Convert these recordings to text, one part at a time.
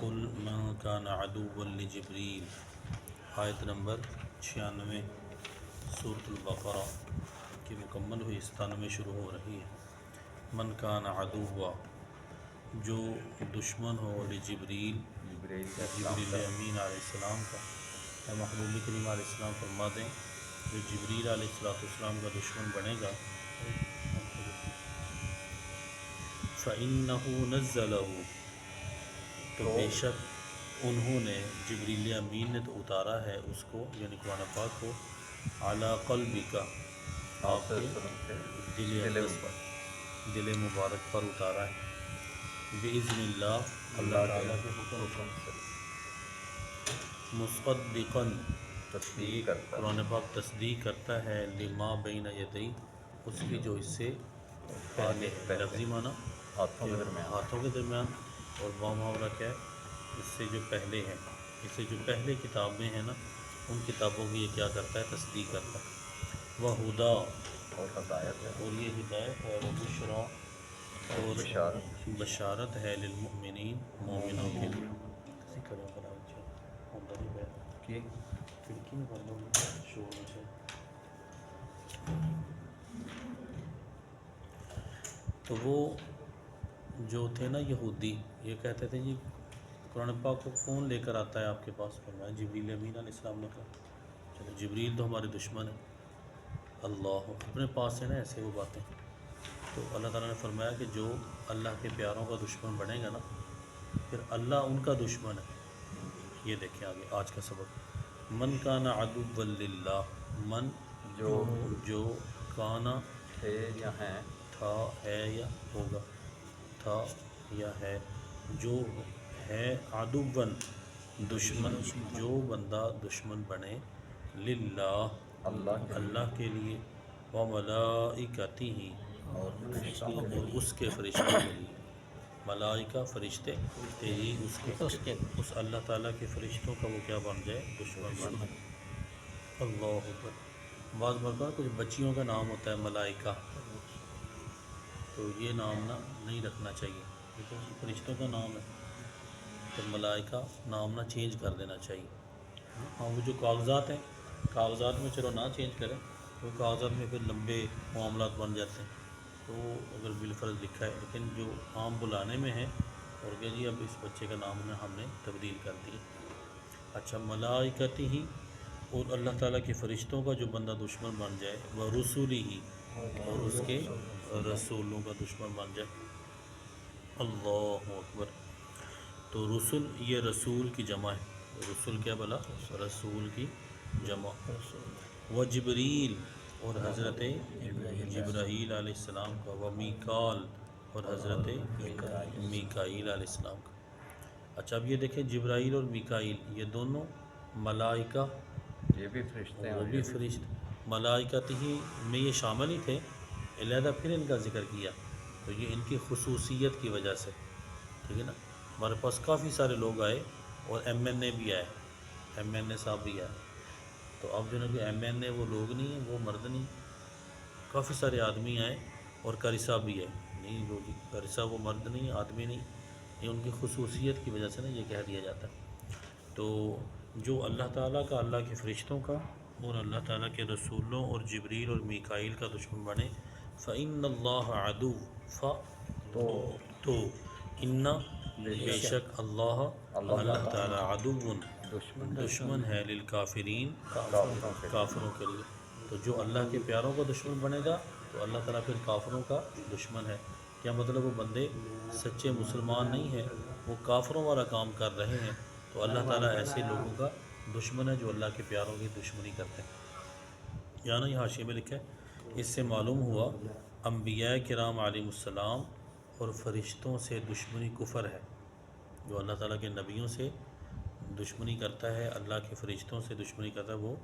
قل من کان عدوا لجبریل، آیت نمبر 96 سورۃ البقرہ کی مکمل ہوئی 97 میں شروع ہو رہی ہے۔ من کان عدوا، جو دشمن ہو، لجبریل، جبریل امین علیہ السلام کا، اے محبوب کریم علیہ السلام فرما دیں جو جبریل علیہ السلام کا دشمن بنے گا، فَإِنَّهُ نَزَّلَهُ، تو بے شک انہوں نے، جبریل امین نے تو اتارا ہے اس کو، یعنی قرآن پاک کو، علی قلبک، آپ کے دل مبارک پر اتارا ہے، بِإِذْنِ اللہ، اللہ تعالیٰ کے حکم سے، مصدقاً، قرآن پاک تصدیق کرتا ہے، لما بین یدی، اس کی جو اس سے پہلے ہے، لفظی معنی ہاتھوں کے درمیان، اور با محاورہ کیا ہے، اس سے جو پہلے ہے، اس سے جو پہلے کتابیں ہیں نا، ان کتابوں کی یہ کیا کرتا ہے، تصدیق کرتا ہے، وہدا، اور یہ ہدایت ہے، وبشریٰ، اور بشارت ہے، للمؤمنین، مومنوں کے لیے۔ کسی کرو بنائی چھے اندر ہی بیٹھ کی کھڑکی میں بند ہوگی شور میں سے۔ تو وہ جو تھے نا یہودی، یہ کہتے تھے جی قرآن پاک کو کون لے کر آتا ہے آپ کے پاس؟ فرمایا جبریل امین علیہ السلام نے کہا چلو جبریل تو ہمارے دشمن ہیں، اللہ اپنے پاس سے نا ایسے وہ باتیں۔ تو اللہ تعالیٰ نے فرمایا کہ جو اللہ کے پیاروں کا دشمن بنے گا نا، پھر اللہ ان کا دشمن ہے۔ یہ دیکھیں آگے آج کا سبق، من کان عدوا للہ، من جو کانا تھا، ہے یا ہوگا، تھا یا ہے، جو ہے، عدوً دشمن، جو بندہ دشمن بنے، للہ اللہ کے لیے، وملائکتہ، اور اس کے فرشتوں کے لیے، ملائکہ فرشتے، ہی اس اللہ تعالیٰ کے فرشتوں کا وہ کیا بن جائے، دشمن بن جائے۔ اللہ اکبر۔ بعض مرتبہ کچھ بچیوں کا نام ہوتا ہے ملائکہ، تو یہ نام نہ نہیں رکھنا چاہیے، لیکن فرشتوں کا نام ہے تو ملائکہ نام نہ چینج کر دینا چاہیے۔ ہاں وہ جو کاغذات ہیں، کاغذات میں چلو نہ چینج کریں، وہ کاغذات میں پھر لمبے معاملات بن جاتے ہیں، تو اگر بالفرض لکھا ہے، لیکن جو عام بلانے میں ہے، اور کہ جی اب اس بچے کا نام ہم نے تبدیل کر دیا۔ اچھا، ملائکتہ ہی، اور اللہ تعالیٰ کے فرشتوں کا جو بندہ دشمن بن جائے، وہ رسولہ ہی، اور اس کے رسولوں کا دشمن بن جائے۔ اللہ اکبر۔ تو رسول، یہ رسول کی جمع ہے، رسول کیا بلا، رسول کی جمع، و جبریل، اور حضرت جبرائیل علیہ السلام کا، و میکال، اور حضرت میکائیل علیہ السلام کا۔ اچھا اب یہ دیکھیں جبرائیل اور میکائیل یہ دونوں ملائکہ، یہ بھی فرشتے ہیں، وہ بھی فرشتے، ملائکتہ ہی میں یہ شامل ہی تھے، علیحدہ پھر ان کا ذکر کیا، تو یہ ان کی خصوصیت کی وجہ سے، ٹھیک ہے نا۔ ہمارے پاس کافی سارے لوگ آئے، اور ایم این اے بھی آئے، ایم این اے صاحب بھی آئے، تو اب جو ہے کہ ایم این اے وہ لوگ نہیں ہیں، وہ مرد نہیں، کافی سارے آدمی آئے، اور قاری صاحب بھی ہے، نہیں لوگ، قاری صاحب وہ مرد نہیں، آدمی نہیں، یہ ان کی خصوصیت کی وجہ سے نا یہ کہہ دیا جاتا ہے۔ تو جو اللہ تعالیٰ کا، اللہ کے فرشتوں کا، اور اللہ تعالیٰ کے رسولوں اور جبریل اور میکائیل کا دشمن بنے، فَإِنَّ اللَّهَ عَدُوٌّ، تو اِنَّ، بے شک، اللہ تعالیٰ، عدوٌ، دشمن ہے، للکافرین، کافروں کے لیے۔ تو جو اللہ کے پیاروں کا دشمن بنے گا تو اللہ تعالیٰ پھر کافروں کا دشمن ہے۔ کیا مطلب؟ وہ بندے سچے مسلمان نہیں ہیں، وہ کافروں والا کام کر رہے ہیں، تو اللہ تعالیٰ ایسے لوگوں کا دشمن ہے جو اللہ کے پیاروں کی دشمنی کرتے ہیں۔ یعنی یہ حاشیے میں لکھا ہے، اس سے معلوم ہوا انبیاء کرام علیہ السلام اور فرشتوں سے دشمنی کفر ہے، جو اللہ تعالیٰ کے نبیوں سے دشمنی کرتا ہے، اللہ کے فرشتوں سے دشمنی کرتا ہے، وہ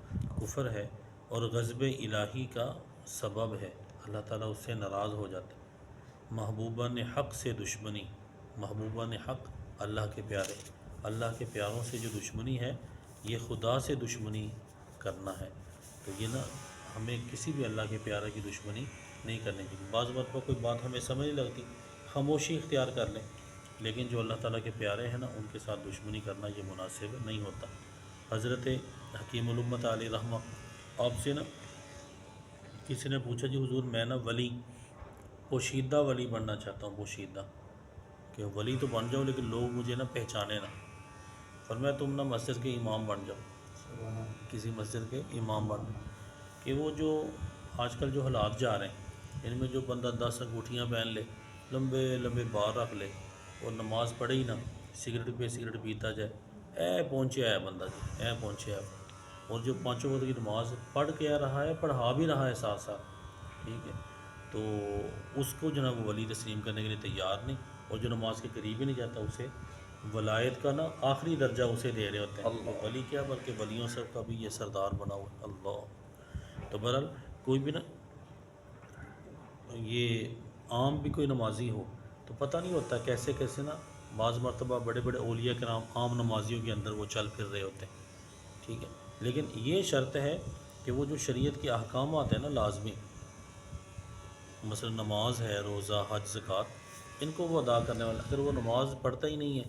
کفر ہے، اور غضب الہی کا سبب ہے، اللہ تعالیٰ اس سے ناراض ہو جاتا ہے۔ محبوبان حق سے دشمنی، محبوبان حق اللہ کے پیارے، اللہ کے پیاروں سے جو دشمنی ہے، یہ خدا سے دشمنی کرنا ہے، تو یہ نا ہمیں کسی بھی اللہ کے پیارے کی دشمنی نہیں کرنی چاہیے۔ بعض وقت پر کوئی بات ہمیں سمجھ نہیں لگتی، خاموشی اختیار کر لیں، لیکن جو اللہ تعالیٰ کے پیارے ہیں نا ان کے ساتھ دشمنی کرنا یہ مناسب نہیں ہوتا۔ حضرت حکیم الامت علیہ رحمہ آپ سے نا کسی نے پوچھا جی حضور میں نا ولی پوشیدہ ولی بننا چاہتا ہوں، پوشیدہ کہ ولی تو بن جاؤ لیکن لوگ مجھے نا پہچانے نا۔ فرمایا تم نا مسجد کے امام بن جاؤ، کسی مسجد کے امام بن جاؤ، کہ وہ جو آج کل جو حالات جا رہے ہیں ان میں جو بندہ 10 انگوٹھیاں پہن لے، لمبے لمبے بال رکھ لے اور نماز پڑھے ہی نا، سگریٹ پہ سگریٹ پیتا جائے، پہنچے ہے بندہ جی، پہنچے ہے، اور جو 5 وقت کی نماز پڑھ کے آ رہا ہے، پڑھا بھی رہا ہے ساتھ ساتھ، ٹھیک ہے، تو اس کو جناب ولی تسلیم کرنے کے لیے تیار نہیں، اور جو نماز کے قریب ہی نہیں جاتا اسے ولایت کا نا آخری درجہ اسے دے رہے ہوتے ہیں۔ تو ولی کیا بلکہ ولیوں سب کا بھی یہ سردار بنا ہوا ہے اللہ۔ تو بہرحال کوئی بھی نا یہ عام بھی کوئی نمازی ہو تو پتہ نہیں ہوتا کیسے کیسے نا بعض مرتبہ بڑے بڑے اولیاء کرام عام نمازیوں کے اندر وہ چل پھر رہے ہوتے ہیں، ٹھیک ہے، لیکن یہ شرط ہے کہ وہ جو شریعت کے احکامات ہیں نا لازمی، مثلا نماز ہے، روزہ، حج، زکوٰۃ، ان کو وہ ادا کرنے والا، اگر وہ نماز پڑھتا ہی نہیں ہے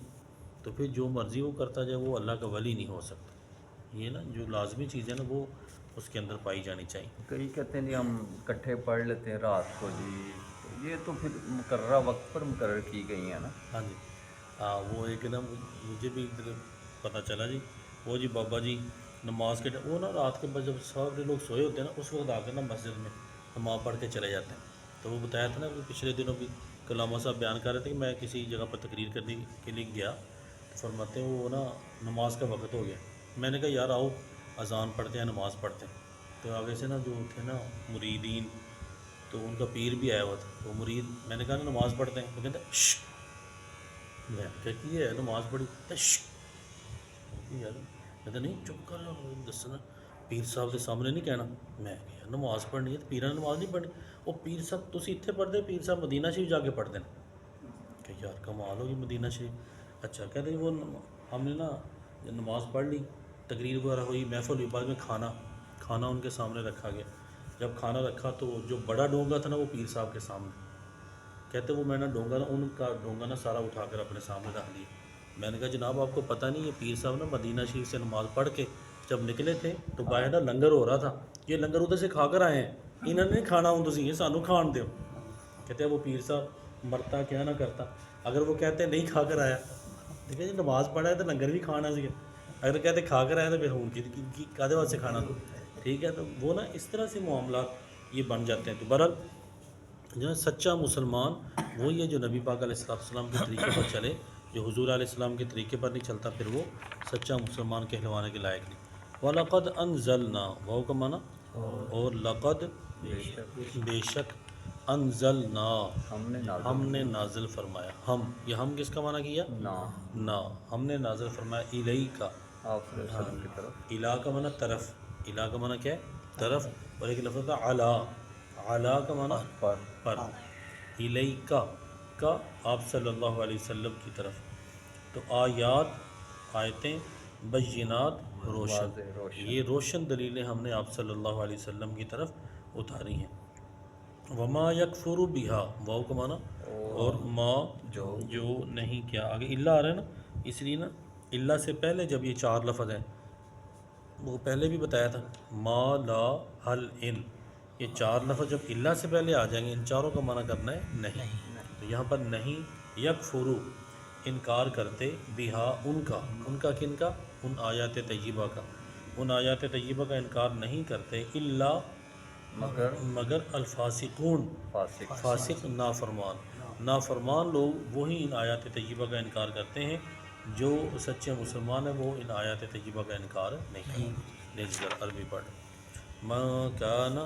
تو پھر جو مرضی وہ کرتا جائے وہ اللہ کا ولی نہیں ہو سکتا۔ یہ نا جو لازمی چیزیں نا وہ اس کے اندر پائی جانی چاہیے۔ کئی کہتے ہیں جی ہم اکٹھے پڑھ لیتے ہیں رات کو جی، تو یہ تو پھر مقررہ وقت پر مقرر کی گئی ہیں نا۔ ہاں جی، ہاں وہ ایک نا مجھے بھی پتہ چلا جی، وہ جی بابا جی نماز کے وہ نا رات کے بعد جب سارے لوگ سوئے ہوتے ہیں نا اس وقت آ کر نا مسجد میں نماز پڑھ کے چلے جاتے ہیں۔ تو وہ بتایا تھا نا کہ پچھلے دنوں بھی علامہ صاحب بیان کر رہے تھے کہ میں کسی جگہ پر تقریر کرنے کے لیے گیا تو فرماتے ہیں وہ نا نماز کا وقت ہو گیا، میں نے کہا یار آؤ اذان پڑھتے ہیں، نماز پڑھتے ہیں، تو آگے سے نا جو تھے نا مریدین تو ان کا پیر بھی آیا ہوا تھا، وہ مرید میں نے کہا نا نماز پڑھتے ہیں، وہ کہتے ہیں شش، میں کہا کہ یہ ہے نماز پڑھی شش، یار میں تو نہیں چپ کر دسنا پیر صاحب کے سامنے نہیں کہنا، میں کہ یار نماز پڑھنی ہے تو پیروں نے نماز نہیں پڑھنی، وہ پیر صاحب تسی اتنے پڑھتے پیر صاحب مدینہ شریف جا کے پڑھتے ہیں، کہ یار کمال ہوگی مدینہ شریف، اچھا کہتے ہیں وہ ہم نے نا نماز پڑھ لی، تقریر وغیرہ ہوئی، محفل ہوئی، بعد میں کھانا ان کے سامنے رکھا گیا، جب کھانا رکھا تو جو بڑا ڈونگا تھا نا وہ پیر صاحب کے سامنے، کہتے وہ میں نے ڈونگا نا ان کا ڈونگا نا سارا اٹھا کر اپنے سامنے رکھ لیا، میں نے کہا جناب آپ کو پتہ نہیں ہے پیر صاحب نا مدینہ شریف سے نماز پڑھ کے جب نکلے تھے تو باہر نا لنگر ہو رہا تھا، یہ لنگر ادھر سے کھا کر آئے ہیں، انہوں نے نہیں کھانا ہوں تسی یہ سانو کھان دیو، کہتے ہیں وہ پیر صاحب مرتا کیا نہ کرتا، اگر وہ کہتے نہیں کھا کر آیا، دیکھیں جی نماز پڑھا ہے تو لنگر بھی کھانا سی، اگر کہتے کھا کر آیا تو پھر ہوں کی کادے واسطے کھانا، ٹھیک ہے، تو وہ نا اس طرح سے معاملات یہ بن جاتے ہیں۔ تو بہرحال جو ہے سچا مسلمان وہی ہے جو نبی پاک علیہ السلام کے طریقے پر چلے، جو حضور علیہ السلام کے طریقے پر نہیں چلتا پھر وہ سچا مسلمان کہلوانے کے لائق نہیں۔ وَلَقَدْ أَنزَلْنَا واو کا معنی اور لقد بے شک انزلنا ہم نے نازل فرمایا، یہ ہم کس کا معنی کیا؟ نا ہم نے نازل فرمایا الیکا، آپ صلی اللہ علیہ وسلم کی طرف، الا کا معنی طرف، الا کا معنی کیا ہے؟ طرف، اور ایک لفظ تھا علا، علا کا معنی پر، الیکا کا آپ صلی اللہ علیہ وسلم کی طرف، تو آیتیں بینات روشن، یہ روشن دلیلیں ہم نے آپ صلی اللہ علیہ وسلم کی طرف اتاری ہیں۔ وما یکفر بہا واو کا معنی اور ما جو نہیں کیا، آگے الا آ رہا ہے نا، اس لیے نا الا سے پہلے جب یہ 4 لفظ ہیں وہ پہلے بھی بتایا تھا ما لا حل ان، یہ 4 لفظ جب الا سے پہلے آ جائیں گے ان چاروں کا معنی کرنا ہے نہیں، تو یہاں پر نہیں یکفرو انکار کرتے بہا ان کا کن کا، ان آیات طیبہ کا، ان آیات طیبہ کا انکار نہیں کرتے الا مگر الفاسقون، فاسق نافرمان لوگ وہی ان آیات طیبہ کا انکار کرتے ہیں، جو سچے مسلمان ہیں وہ ان آیات طیبہ کا انکار نہیں کرتے۔ عربی پڑھ ما کان